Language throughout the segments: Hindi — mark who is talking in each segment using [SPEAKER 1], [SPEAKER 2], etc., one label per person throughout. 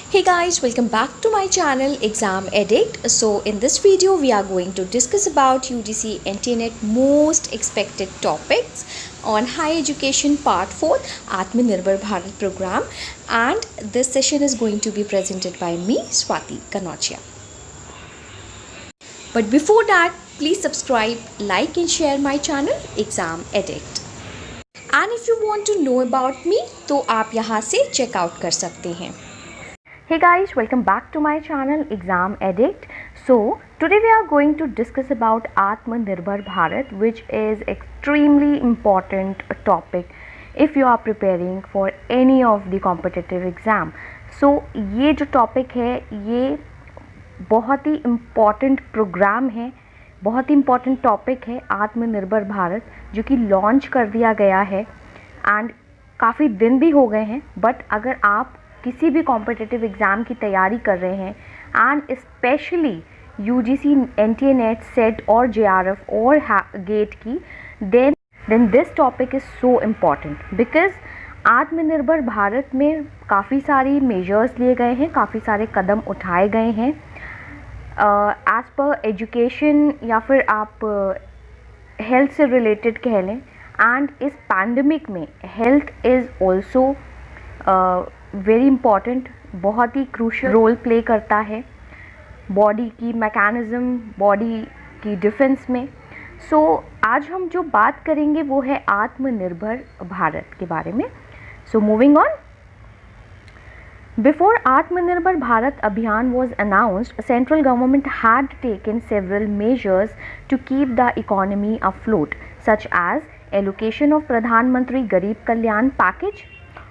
[SPEAKER 1] Hey guys, welcome back to my channel Exam Addict. So in this video we are going to discuss about UGC NTNet most expected topics on higher education part 4 Atmanirbhar Bharat program, and this session is going to be presented by me Swati Kanochia. But before that, please subscribe, like and share my channel Exam Addict. And if you want to know about me तो आप यहाँ से check out कर सकते हैं. Hey guys, welcome back to my channel Exam Addict. So today we are going to discuss about Atmanirbhar Bharat, which is extremely important topic if you are preparing for any of the competitive exam. So ये जो topic है ये बहुत ही important program है, बहुत ही important topic है आत्मनिर्भर भारत, जो कि launch कर दिया गया है and काफ़ी दिन भी हो गए हैं. बट अगर आप किसी भी कॉम्पिटिटिव एग्ज़ाम की तैयारी कर रहे हैं and specially UGC NTA NET SET और जेआरएफ और गेट की, then this topic is so important because Atmanirbhar Bharat में काफ़ी सारी मेजर्स लिए गए हैं, काफ़ी सारे कदम उठाए गए हैं एज़ पर एजुकेशन या फिर आप हेल्थ से रिलेटेड कह लें. एंड इस पैंडमिक में health is also very important, बहुत ही क्रूशल रोल प्ले करता है बॉडी की मैकेनिज़्म, बॉडी की डिफेंस में. सो आज हम जो बात करेंगे वो है आत्मनिर्भर भारत के बारे में. सो मूविंग ऑन, बिफोर आत्मनिर्भर भारत अभियान was announced, central government had taken several measures to keep the economy afloat, such as allocation of Pradhan Mantri Garib Kalyan package.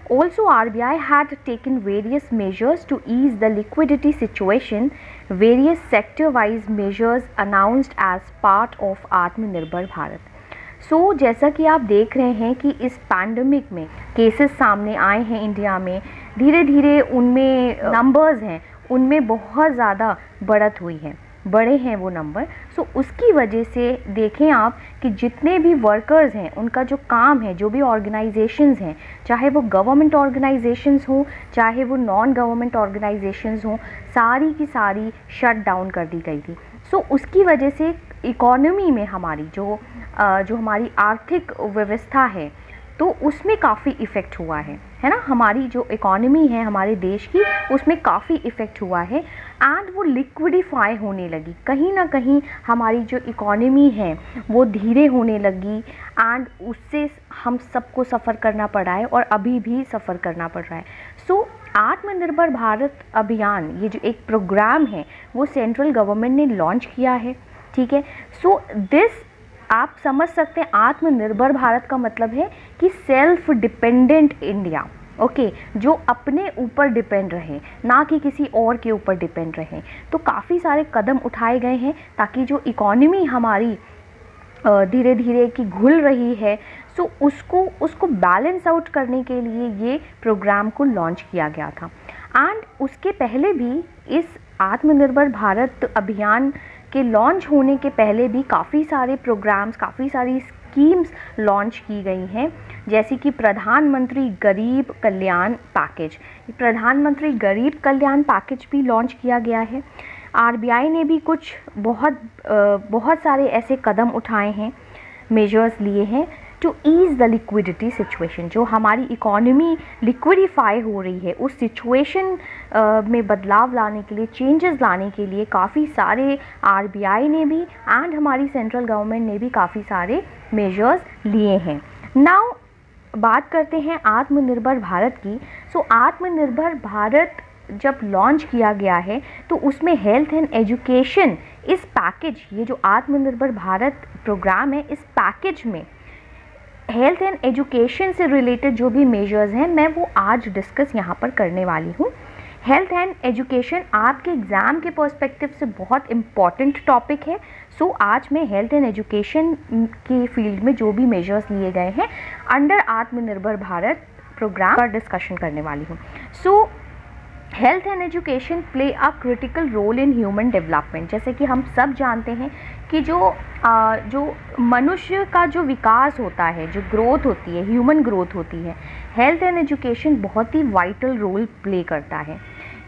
[SPEAKER 1] Also, RBI had taken various measures to ease the liquidity situation. Various sector-wise measures announced as part of आत्मनिर्भर भारत. सो जैसा कि आप देख रहे हैं कि इस पैंडमिक में केसेस सामने आए हैं इंडिया में, धीरे धीरे उनमें नंबर्स हैं उनमें बहुत ज़्यादा बढ़त हुई है, बड़े हैं वो नंबर. सो उसकी वजह से देखें आप कि जितने भी वर्कर्स हैं उनका जो काम है, जो भी ऑर्गेनाइजेशंस हैं, चाहे वो गवर्नमेंट ऑर्गेनाइजेशंस हों चाहे वो नॉन गवर्नमेंट ऑर्गेनाइजेशंस हों, सारी की सारी शट डाउन कर दी गई थी. सो उसकी वजह से इकोनॉमी में हमारी जो हमारी आर्थिक व्यवस्था है तो उसमें काफ़ी इफ़ेक्ट हुआ है ना. हमारी जो इकोनॉमी है हमारे देश की उसमें काफ़ी इफ़ेक्ट हुआ है एंड वो लिक्विडिफाई होने लगी. कहीं ना कहीं हमारी जो इकोनॉमी है वो धीरे होने लगी एंड उससे हम सबको सफ़र करना पड़ा है और अभी भी सफ़र करना पड़ रहा है. सो आत्मनिर्भर भारत अभियान, ये जो एक प्रोग्राम है वो सेंट्रल गवर्नमेंट ने लॉन्च किया है. ठीक है. सो दिस आप समझ सकते हैं, आत्मनिर्भर भारत का मतलब है कि सेल्फ डिपेंडेंट इंडिया. ओके, जो अपने ऊपर डिपेंड रहे, ना कि किसी और के ऊपर डिपेंड रहे. तो काफ़ी सारे कदम उठाए गए हैं ताकि जो इकोनॉमी हमारी धीरे धीरे की घुल रही है सो उसको बैलेंस आउट करने के लिए ये प्रोग्राम को लॉन्च किया गया था. एंड उसके पहले भी इस आत्मनिर्भर भारत अभियान के लॉन्च होने के पहले भी काफ़ी सारे प्रोग्राम्स, काफ़ी सारी स्कीम्स लॉन्च की गई हैं, जैसे कि प्रधानमंत्री गरीब कल्याण पैकेज. प्रधानमंत्री गरीब कल्याण पैकेज भी लॉन्च किया गया है. आरबीआई ने भी कुछ बहुत सारे ऐसे कदम उठाए हैं, मेजर्स लिए हैं to ease the liquidity situation. जो हमारी इकोनॉमी लिक्विडिफाई हो रही है उस सिचुएशन में बदलाव लाने के लिए, चेंजेस लाने के लिए काफ़ी सारे आरबीआई ने भी एंड हमारी सेंट्रल गवर्नमेंट ने भी काफ़ी सारे मेजर्स लिए हैं. नाउ बात करते हैं आत्मनिर्भर भारत की. सो आत्मनिर्भर भारत जब लॉन्च किया गया है तो उसमें हेल्थ एंड एजुकेशन, इस पैकेज, ये जो आत्मनिर्भर भारत प्रोग्राम है, इस पैकेज में हेल्थ एंड एजुकेशन से रिलेटेड जो भी मेजर्स हैं मैं वो आज डिस्कस यहाँ पर करने वाली हूँ. हेल्थ एंड एजुकेशन आपके एग्ज़ाम के पर्सपेक्टिव से बहुत इम्पॉर्टेंट टॉपिक है. सो आज मैं हेल्थ एंड एजुकेशन की फील्ड में जो भी मेजर्स लिए गए हैं अंडर आत्मनिर्भर भारत प्रोग्राम पर डिस्कशन करने वाली हूँ. So health and education play a critical role in human development. जैसे कि हम सब जानते हैं कि जो मनुष्य का जो विकास होता है, जो ग्रोथ होती है, ह्यूमन ग्रोथ होती है, हेल्थ एंड एजुकेशन बहुत ही वाइटल रोल प्ले करता है.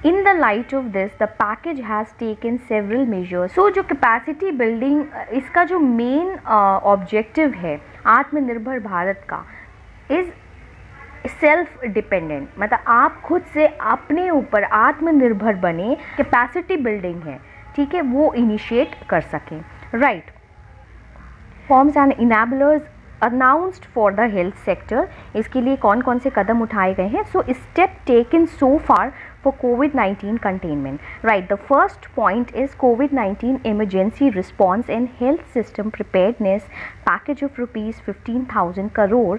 [SPEAKER 1] In the light of this, the package has taken several measures. So जो capacity building, इसका जो main objective है आत्मनिर्भर भारत का is सेल्फ डिपेंडेंट, मतलब आप खुद से अपने ऊपर आत्मनिर्भर बने, कैपेसिटी बिल्डिंग है, ठीक है, वो इनिशिएट कर सकें, right. Forms and enablers announced for the health sector, इसके लिए कौन कौन से कदम उठाए गए हैं? So step taken so far for COVID-19 containment. Right, the first point is COVID-19 emergency response and health system preparedness package of rupees 15,000 crore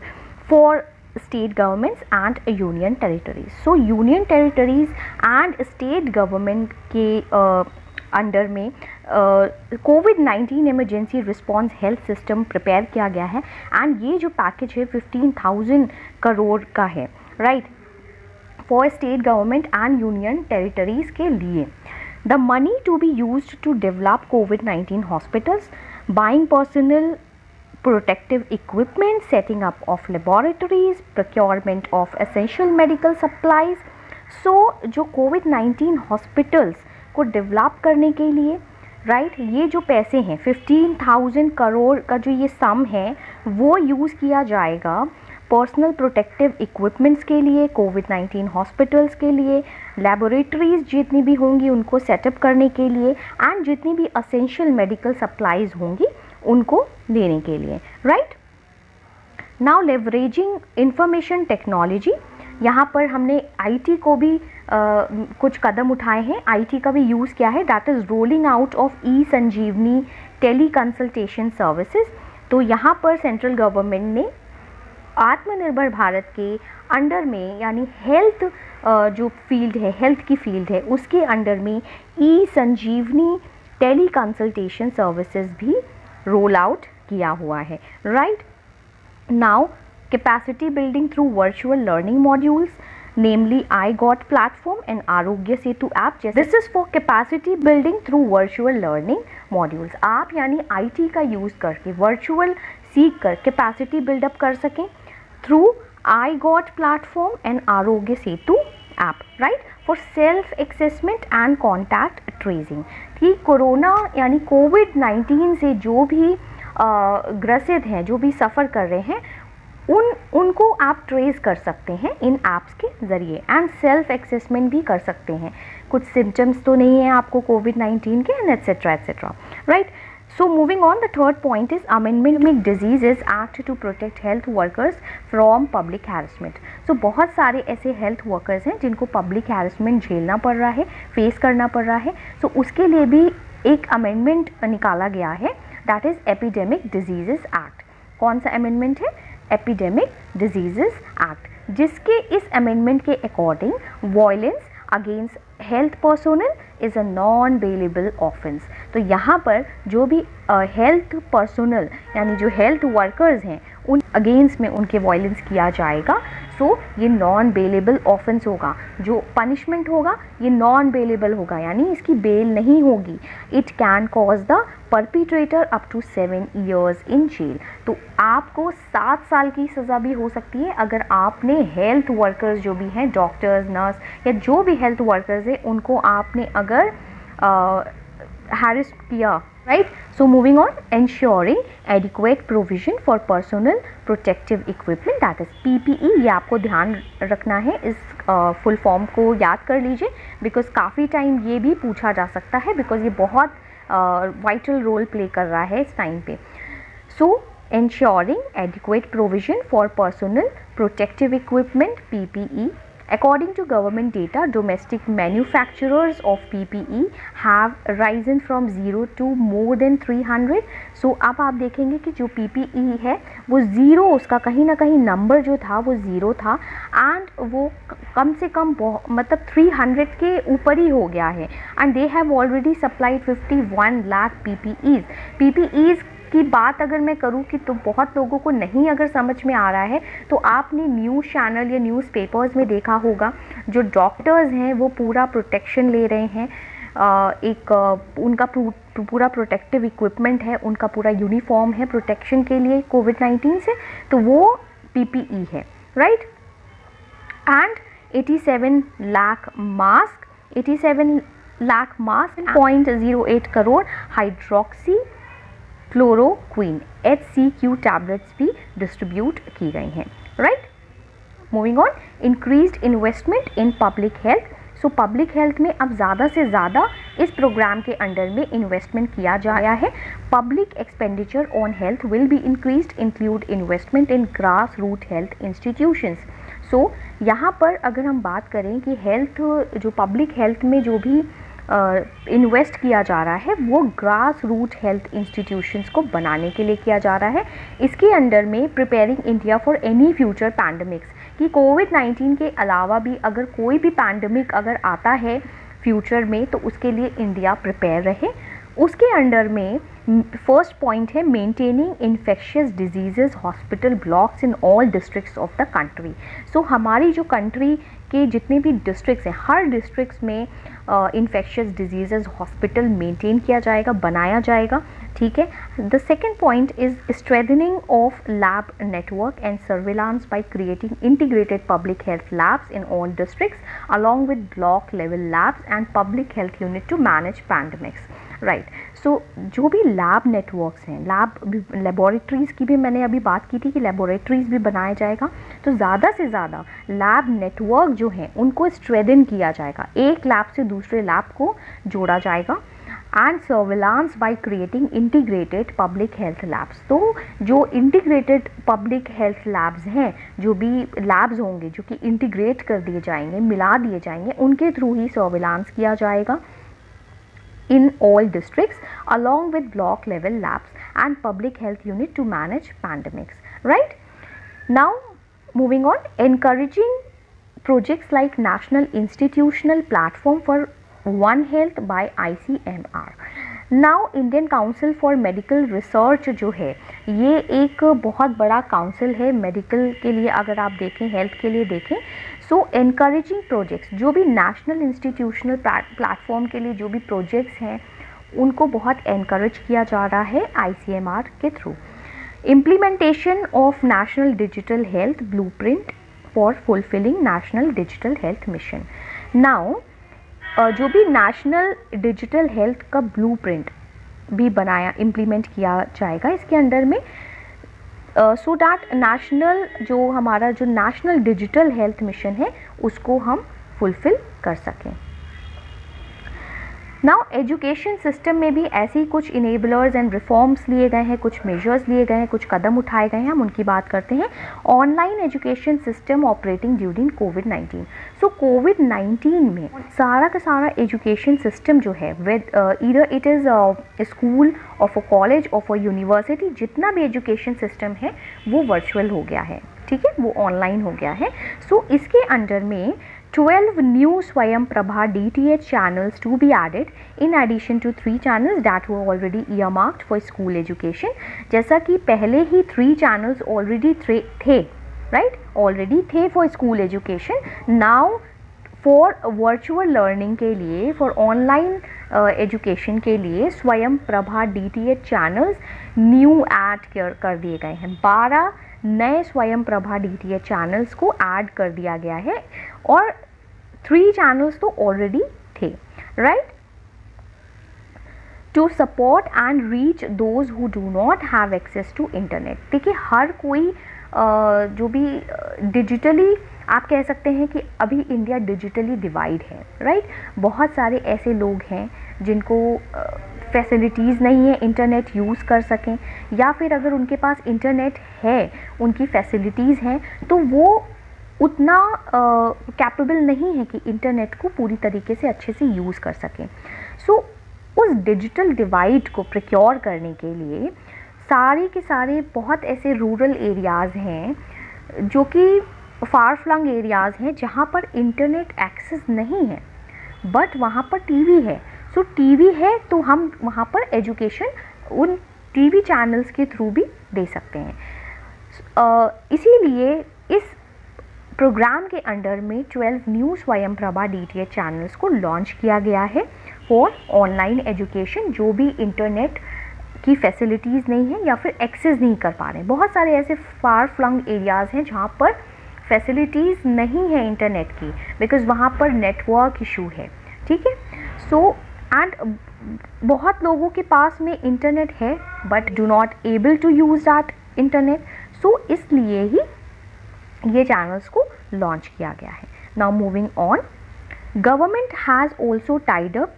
[SPEAKER 1] for state governments and union territories. So union territories and state government के अंडर में COVID-19 emergency response health system prepare किया गया है, एंड ये जो पैकेज है 15,000 करोड़ का है, right, for state government and union territories के लिए। The money to be used to develop COVID-19 hospitals, buying personal protective equipment, setting up of laboratories, procurement of essential medical supplies. So जो COVID-19 हॉस्पिटल्स को डेवलप करने के लिए, राइट, ये जो पैसे हैं 15,000 करोड़ का जो ये सम है वो यूज़ किया जाएगा पर्सनल प्रोटेक्टिव इक्विपमेंट्स के लिए, कोविड-19 हॉस्पिटल्स के लिए, लेबोरेटरीज जितनी भी होंगी उनको सेटअप करने के लिए, एंड जितनी भी असेंशियल मेडिकल सप्लाईज होंगी उनको देने के लिए, right. Now leveraging information technology, यहाँ पर हमने आईटी को भी कुछ कदम उठाए हैं, आईटी का भी यूज़ किया है, that is rolling out of e Sanjeevani tele consultation services. तो यहाँ पर सेंट्रल गवर्नमेंट ने आत्मनिर्भर भारत के अंडर में, यानी हेल्थ जो फील्ड है, हेल्थ की फील्ड है, उसके अंडर में e Sanjeevani tele consultation services भी रोल आउट किया हुआ है, right. Now capacity building through virtual learning modules, namely iGOT platform and Aarogya Setu app. This is for capacity building through virtual learning modules. आप यानी आईटी का यूज़ करके वर्चुअल सीख कर कैपेसिटी बिल्डअप कर सकें through iGOT platform and Aarogya Setu app, right, for self assessment and contact tracing. कि कोरोना यानी कोविड-19 से जो भी ग्रसित हैं, जो भी सफ़र कर रहे हैं, उनको आप ट्रेस कर सकते हैं इन ऐप्स के ज़रिए, एंड सेल्फ असेसमेंट भी कर सकते हैं, कुछ सिम्टम्स तो नहीं है आपको कोविड-19 के, and etcetera etcetera, right. So moving on, the third point is Amendment Diseases Act to protect health workers from public harassment. So बहुत सारे ऐसे हेल्थ वर्कर्स हैं जिनको पब्लिक हैरेसमेंट झेलना पड़ रहा है, फेस करना पड़ रहा है, so उसके लिए भी एक अमेंडमेंट निकाला गया है, that is epidemic diseases act. कौन सा अमेंडमेंट है? एपिडेमिक डिजीजेस एक्ट, जिसके इस अमेंडमेंट के according violence against health personnel is a non bailable offence. तो यहाँ पर जो भी हेल्थ पर्सोनल यानी जो हेल्थ वर्कर्स हैं उन अगेंस्ट में उनके वॉयलेंस किया जाएगा, सो ये नॉन बेलेबल ऑफेंस होगा, जो पनिशमेंट होगा ये नॉन बेलेबल होगा, यानी इसकी बेल नहीं होगी। It can cause the perpetrator up to 7 years in jail. तो आपको 7 साल की सज़ा भी हो सकती है अगर आपने हेल्थ वर्कर्स जो भी हैं, डॉक्टर्स, नर्स या जो भी हेल्थ वर्कर्स हैं, उनको आपने अगर हैरेस किया, right. So moving on, ensuring adequate provision for personal protective equipment, that is PPE। ये आपको ध्यान रखना है, इस फुल फॉर्म को याद कर लीजिए, बिकॉज काफ़ी टाइम ये भी पूछा जा सकता है, बिकॉज ये बहुत वाइटल रोल प्ले कर रहा है इस टाइम पे। सो ensuring adequate provision for personal protective equipment PPE. According to government data, domestic manufacturers of PPE have risen from 0 to more than 300. So अब आप देखेंगे कि जो PPE है वो ज़ीरो, उसका कहीं ना कहीं नंबर जो था वो ज़ीरो था, एंड वो कम से कम मतलब 300 के ऊपर ही हो गया है, and they have already supplied 51 lakh PPEs की बात अगर मैं करूँ कि तो बहुत लोगों को नहीं अगर समझ में आ रहा है, तो आपने न्यूज़ चैनल या न्यूज़पेपर्स में देखा होगा, जो डॉक्टर्स हैं वो पूरा प्रोटेक्शन ले रहे हैं, एक उनका पूरा प्रोटेक्टिव इक्विपमेंट है, उनका पूरा यूनिफॉर्म है प्रोटेक्शन के लिए कोविड-19 से, तो वो PPE है, right. And 87 lakh mask 87 lakh mask, 0.08 crore hydroxy chloroquine HCQ tablets भी डिस्ट्रीब्यूट की गई हैं, right. Moving on, increased investment in public health. So public health में अब ज़्यादा से ज़्यादा इस प्रोग्राम के अंडर में इन्वेस्टमेंट किया जाया है। Public expenditure on health will be increased, include investment in grass root health institutions. So यहाँ पर अगर हम बात करें कि हेल्थ, जो पब्लिक हेल्थ में जो भी इन्वेस्ट किया जा रहा है वो ग्रास रूट हेल्थ इंस्टीट्यूशंस को बनाने के लिए किया जा रहा है। इसके अंडर में preparing India for any future pandemics, कि कोविड-19 के अलावा भी अगर कोई भी पैंडमिक अगर आता है फ्यूचर में तो उसके लिए इंडिया प्रिपेयर रहे। उसके अंडर में फर्स्ट पॉइंट है maintaining infectious diseases hospital blocks in all districts of the country. So हमारी जो कंट्री के जितने भी डिस्ट्रिक्ट्स हैं, हर डिस्ट्रिक्ट्स में इन्फेक्शियस डिजीजेस हॉस्पिटल मेंटेन किया जाएगा, बनाया जाएगा, ठीक है। The second point is strengthening of lab network and surveillance by creating integrated public health labs in all districts along with block level labs and public health unit to manage pandemics, right. So जो भी लैब नेटवर्क्स हैं, लैब लेबोरेटरीज़ की भी मैंने अभी बात की थी कि लेबोरेटरीज़ भी बनाया जाएगा, तो ज़्यादा से ज़्यादा लैब नेटवर्क जो हैं उनको स्ट्रेंथन किया जाएगा, एक लैब से दूसरे लैब को जोड़ा जाएगा। And surveillance by creating integrated public health labs, तो जो इंटीग्रेटेड पब्लिक हेल्थ लैब्स हैं, जो भी लैब्स होंगे जो कि इंटीग्रेट कर दिए जाएंगे, मिला दिए जाएंगे, उनके थ्रू ही सर्विलांस किया जाएगा in all districts along with block level labs and public health unit to manage pandemics, right. Now moving on, encouraging projects like national institutional platform for One Health by ICMR. Now Indian council for medical research जो है ये एक बहुत बड़ा काउंसिल है मेडिकल के लिए, अगर आप देखें हेल्थ के लिए देखें। सो एनकरेजिंग प्रोजेक्ट्स, जो भी नेशनल इंस्टीट्यूशनल प्लेटफॉर्म के लिए जो भी प्रोजेक्ट्स हैं उनको बहुत एनकरेज किया जा रहा है ICMR के through. Implementation of national digital health blueprint for fulfilling national digital health mission. Now जो भी नेशनल डिजिटल हेल्थ का ब्लूप्रिंट भी बनाया, इम्प्लीमेंट किया जाएगा इसके अंडर में, सो दैट नेशनल जो हमारा जो नेशनल डिजिटल हेल्थ मिशन है उसको हम फुलफिल कर सकें। नाउ एजुकेशन सिस्टम में भी ऐसे ही कुछ इनेबलर्स एंड रिफॉर्म्स लिए गए हैं, कुछ मेजर्स लिए गए हैं, कुछ कदम उठाए गए हैं, हम उनकी बात करते हैं। Online education system operating during कोविड-19। सो कोविड-19 में सारा का सारा एजुकेशन सिस्टम जो है with either it is school of a college of a university, जितना भी एजुकेशन सिस्टम है वो वर्चुअल हो गया है, ठीक है, वो ऑनलाइन हो गया है। सो इसके अंडर में 12 new Swayamprabha DTH channels to be added in addition to 3 channels that were already earmarked for school education। जैसा कि पहले ही 3 channels already थे, right, already थे for school education। Now for virtual learning के लिए, for online education के लिए Swayamprabha DTH channels new add कर दिए गए हैं। 12 नए स्वयंप्रभा DTH चैनल्स को ऐड कर दिया गया है और 3 चैनल्स तो ऑलरेडी थे, right. To support and reach those who do not have access to internet. देखिए हर कोई जो भी डिजिटली, आप कह सकते हैं कि अभी इंडिया डिजिटली डिवाइड है, राइट। बहुत सारे ऐसे लोग हैं जिनको फैसिलिटीज़ नहीं है इंटरनेट यूज़ कर सकें, या फिर अगर उनके पास इंटरनेट है, उनकी फैसिलिटीज़ हैं, तो वो उतना कैपेबल नहीं है कि इंटरनेट को पूरी तरीके से अच्छे से यूज़ कर सकें। सो उस डिजिटल डिवाइड को प्रिक्योर करने के लिए सारे के सारे बहुत ऐसे रूरल एरियाज़ हैं जो कि फार फ्लंग एरियाज़ हैं जहाँ पर इंटरनेट एक्सेस नहीं है, बट वहाँ पर टीवी है। सो टीवी है तो हम वहाँ पर एजुकेशन उन टीवी चैनल्स के थ्रू भी दे सकते हैं। इसीलिए इस प्रोग्राम के अंडर में 12 न्यू स्वयंप्रभा DTH चैनल्स को लॉन्च किया गया है फॉर ऑनलाइन एजुकेशन, जो भी इंटरनेट की फैसिलिटीज़ नहीं है या फिर एक्सेस नहीं कर पा रहे हैं। बहुत सारे ऐसे फार फ्लंग एरियाज़ हैं जहाँ पर फैसिलिटीज़ नहीं है इंटरनेट की, बिकॉज़ वहाँ पर नेटवर्क इशू है, ठीक है। सो एंड बहुत लोगों के पास में इंटरनेट है but do not able to use that internet, so इसलिए ही ये चैनल्स को लॉन्च किया गया है। Now moving on, government has also tied up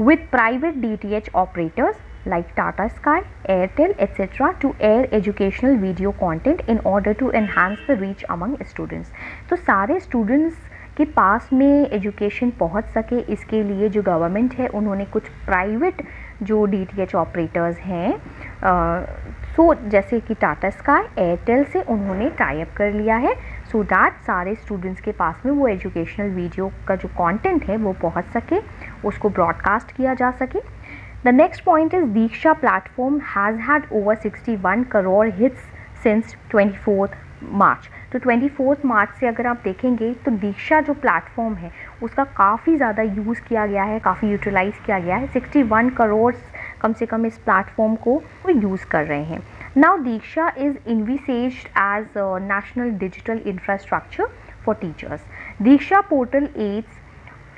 [SPEAKER 1] with private DTH operators like Tata Sky, Airtel, etc. to air educational video content in order to enhance the reach among students. तो सारे स्टूडेंट्स के पास में एजुकेशन पहुंच सके, इसके लिए जो गवर्नमेंट है उन्होंने कुछ प्राइवेट जो DTH ऑपरेटर्स हैं जैसे कि टाटा स्काई, एयरटेल से उन्होंने टाई अप कर लिया है सो दैट सारे स्टूडेंट्स के पास में वो एजुकेशनल वीडियो का जो कंटेंट है वो पहुंच सके, उसको ब्रॉडकास्ट किया जा सके। The next point is Diksha platform has had over 61 crore hits since 24 मार्च। तो 24 मार्च से अगर आप देखेंगे तो दीक्षा जो प्लेटफॉर्म है उसका काफ़ी ज़्यादा यूज़ किया गया है, काफ़ी यूटिलाइज़ किया गया है। 61 करोड़ कम से कम इस प्लेटफॉर्म को वो यूज़ कर रहे हैं। Now Diksha is envisaged as a national digital infrastructure for teachers. Diksha portal aids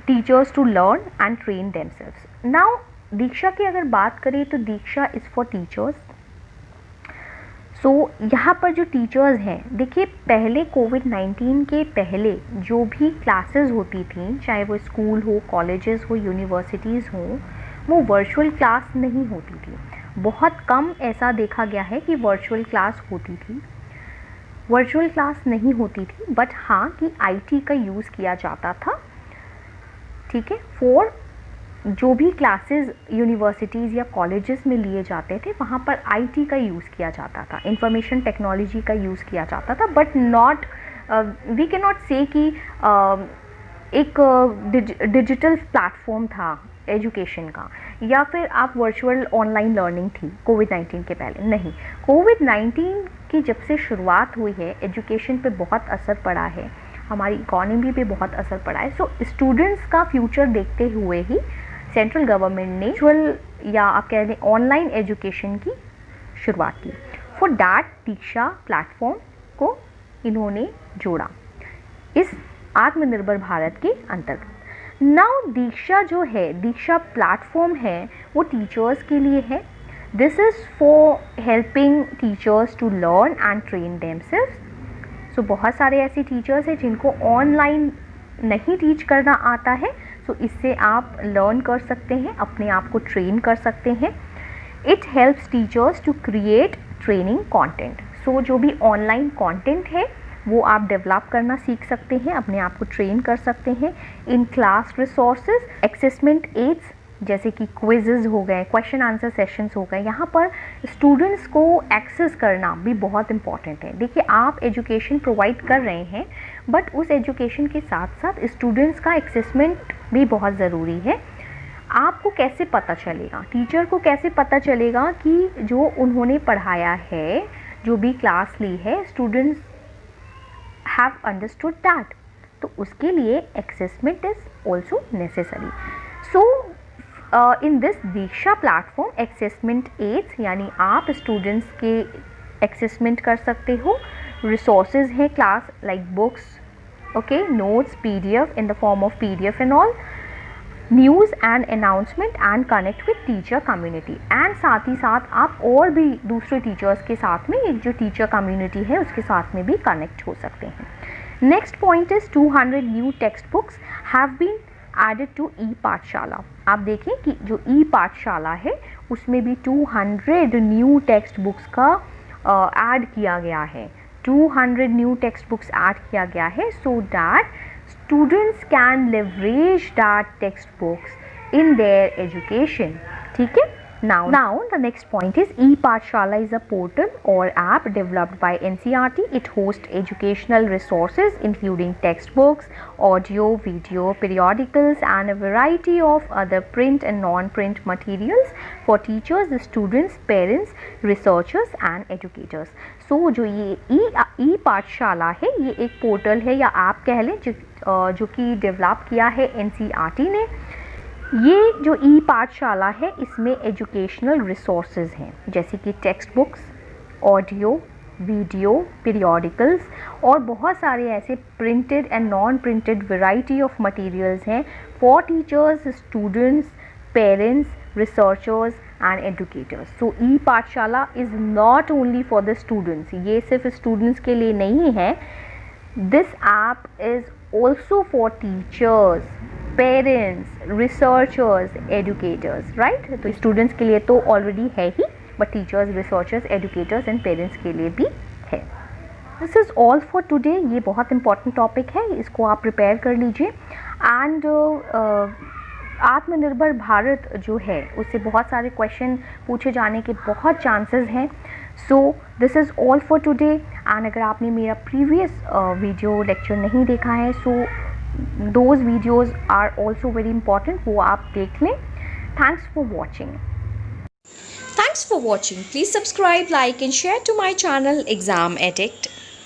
[SPEAKER 1] teachers to learn and train themselves. Now दीक्षा की अगर बात करें तो दीक्षा इज़ फॉर टीचर्स। सो यहाँ पर जो टीचर्स हैं, देखिए पहले कोविड-19 के पहले जो भी क्लासेस होती थी, चाहे वो स्कूल हो, कॉलेजेस हो, यूनिवर्सिटीज़ हो, वो वर्चुअल क्लास नहीं होती थी। बहुत कम ऐसा देखा गया है कि वर्चुअल क्लास होती थी, वर्चुअल क्लास नहीं होती थी, बट हाँ कि IT का यूज़ किया जाता था, ठीक है। फॉर जो भी क्लासेस यूनिवर्सिटीज़ या कॉलेजेस में लिए जाते थे वहाँ पर IT का यूज़ किया जाता था, इंफॉर्मेशन टेक्नोलॉजी का यूज़ किया जाता था, but not we can not say कि एक डिजिटल प्लेटफॉर्म था एजुकेशन का, या फिर आप वर्चुअल ऑनलाइन लर्निंग थी कोविड-19 के पहले, नहीं। कोविड-19 की जब से शुरुआत हुई है एजुकेशन पे बहुत असर पड़ा है, हमारी इकोनॉमी पे बहुत असर पड़ा है। सो स्टूडेंट्स का फ्यूचर देखते हुए ही सेंट्रल गवर्नमेंट ने वर्चुअल या आप कह लें ऑनलाइन एजुकेशन की शुरुआत की। फॉर दैट दीक्षा प्लेटफॉर्म को इन्होंने जोड़ा इस आत्मनिर्भर भारत के अंतर्गत। नाउ दीक्षा जो है, दीक्षा प्लेटफॉर्म है, वो टीचर्स के लिए है। This is for helping teachers to learn and train themselves. So बहुत सारे ऐसे टीचर्स हैं जिनको ऑनलाइन नहीं टीच करना आता है, सो इससे आप लर्न कर सकते हैं, अपने आप को ट्रेन कर सकते हैं। It helps teachers to create training content. So जो भी ऑनलाइन कंटेंट है वो आप डेवलप करना सीख सकते हैं, अपने आप को ट्रेन कर सकते हैं। In class resources, assessment aids जैसे कि क्विजेज हो गए, क्वेश्चन आंसर सेशंस हो गए, यहाँ पर स्टूडेंट्स को एक्सेस करना भी बहुत इंपॉर्टेंट है। देखिए आप एजुकेशन प्रोवाइड कर रहे हैं, बट उस एजुकेशन के साथ साथ स्टूडेंट्स का असेसमेंट भी बहुत ज़रूरी है। आपको कैसे पता चलेगा, टीचर को कैसे पता चलेगा कि जो उन्होंने पढ़ाया है, जो भी क्लास ली है, स्टूडेंट्स have understood that, तो उसके लिए assessment is also necessary. So in this Diksha platform assessment aids यानी आप स्टूडेंट्स के assessment कर सकते हो। resources हैं class like books, okay, notes, PDF in the form of PDF and all, news and announcement and connect with teacher community, and साथ ही साथ आप और भी दूसरे टीचर्स के साथ में, एक जो टीचर कम्युनिटी है उसके साथ में भी कनेक्ट हो सकते हैं। Next point is 200 new text books have been added to e Pathshala. आप देखें कि जो ई पाठशाला है उसमें भी 200 न्यू टेक्स्ट बुक्स का ऐड किया गया है, 200 न्यू टेक्स्ट बुक्स ऐड किया गया है so that students can leverage that textbooks in their education, ठीक है। Now the next point is e-Pathshala is a portal or app developed by NCERT. It hosts educational resources including textbooks, audio, video, periodicals and a variety of other print and non-print materials for teachers, students, parents, researchers and educators. So जो ये e-Pathshala है ये एक पोर्टल है या ऐप कह लें जो कि डेवलप किया है NCERT ने। ये जो ई पाठशाला है इसमें एजुकेशनल रिसोर्सेज हैं जैसे कि text books, audio, video, periodicals और बहुत सारे ऐसे printed and non printed variety of materials हैं for teachers, students, parents, researchers and educators. So e Pathshala is not only for the students. ये सिर्फ स्टूडेंट्स के लिए नहीं है. This app is also for teachers, parents, researchers, educators, right. तो स्टूडेंट्स के लिए तो ऑलरेडी है ही, but teachers, researchers, educators and parents के लिए भी है. This is all for today. ये बहुत इंपॉर्टेंट टॉपिक है, इसको आप प्रिपेयर कर लीजिए. एंड आत्मनिर्भर भारत जो है उससे बहुत सारे क्वेश्चन पूछे जाने के बहुत चांसेस हैं. So this is all for today. And अगर आपने मेरा प्रीवियस वीडियो लेक्चर नहीं देखा है, so those videos are also very important, वो आप देख लें. Thanks for watching.
[SPEAKER 2] Thanks for watching. Please subscribe, like and share to my channel Exam Addict.